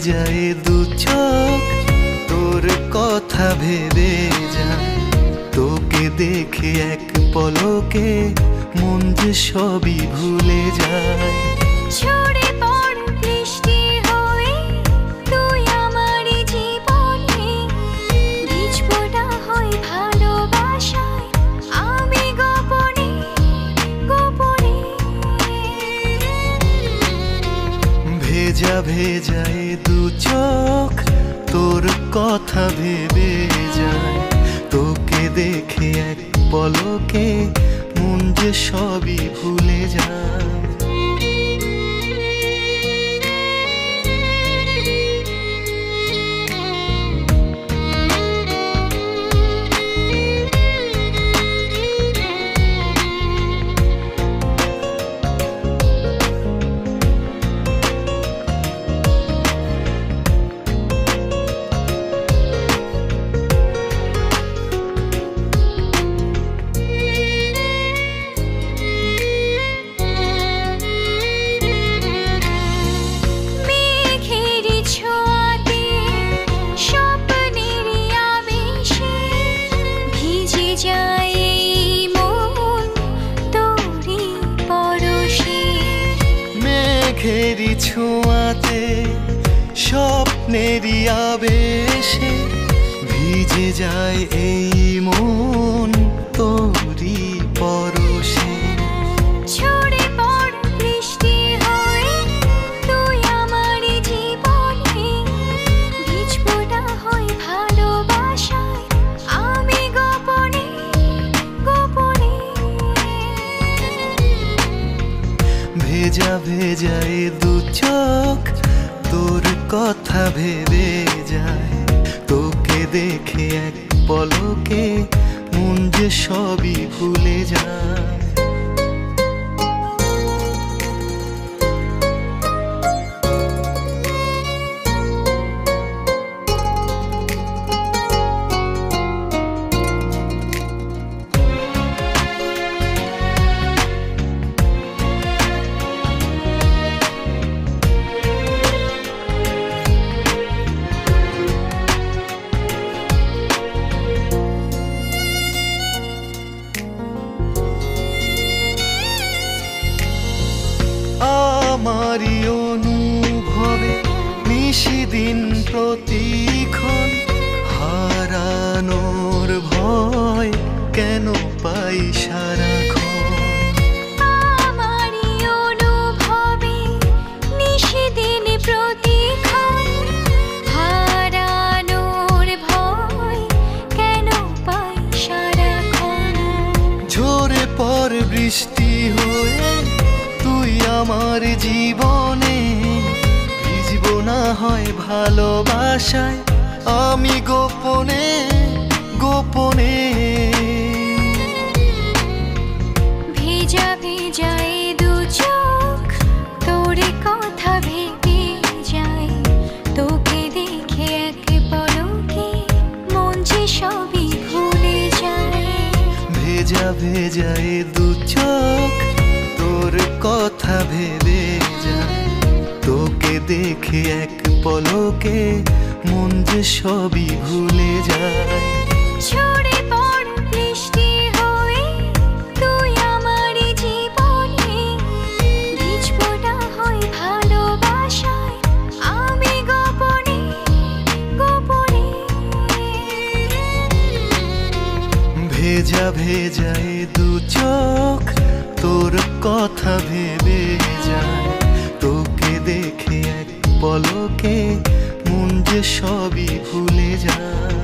যায় দু চোখ তোর কথা ভেবে যায় তোকে দেখে এক পলকে মন যে সবই ভুলে যায় ঝরে পড় বৃষ্টি হয়ে তুই আমার জীবনে ভিজবো না হয় ভালোবাসায় আমি গোপনে গোপনে ভেজা ভেজায় দু চোখ তোর কথা ভেবে যায় তোকে দেখে এক পলকে মন যে সবই ভুলে যায় মেঘেরি ছোঁয়াতে স্বপ্নেরই আবেশে ভিজে যায় এই মন তোরি পরশে ঝরে পড় বৃষ্টি হয়ে তুই আমার জীবনে ভিজবো না হয় ভালোবাসায় আমি গোপনে গোপনে ভেজা ভেজায় দু চোখ তোর কথা ভেবে যায় তোকে দেখে এক পলকে মন যে সবই ভুলে যায় আমারি অনুভবে নিশিদিন প্রতিক্ষণ হারানোর ভয় কেন পাই সারাক্ষণ আমারি অনুভবে নিশিদিন প্রতিক্ষণ হারানোর ভয় কেন পাই সারাক্ষণ ঝরে পড় বৃষ্টি হয়ে তুই আমার জীবনে ভিজবো না হয় ভালোবাসায় আমি গোপনে গোপনে ভেজা ভেজায় দু চোখ তোর কথা ভেবে যায় তোকে দেখে এক পলকে মন যে সবই ভুলে যায় ভেজা ভেজায় দু চোখ তোর কথা ভেবে যায় তোকে দেখে এক পলকে মন যে সবই ভুলে যায় ঝরে পড় বৃষ্টি হয়ে তুই আমার জীবনে ভিজবো না হয় ভালোবাসায় আমি গোপনে গোপনে ভেজা ভেজায় দু চোখ তোর কথা ভেবে যায় তোকে দেখে এক পলকে মন যে সবই ভুলে যায়।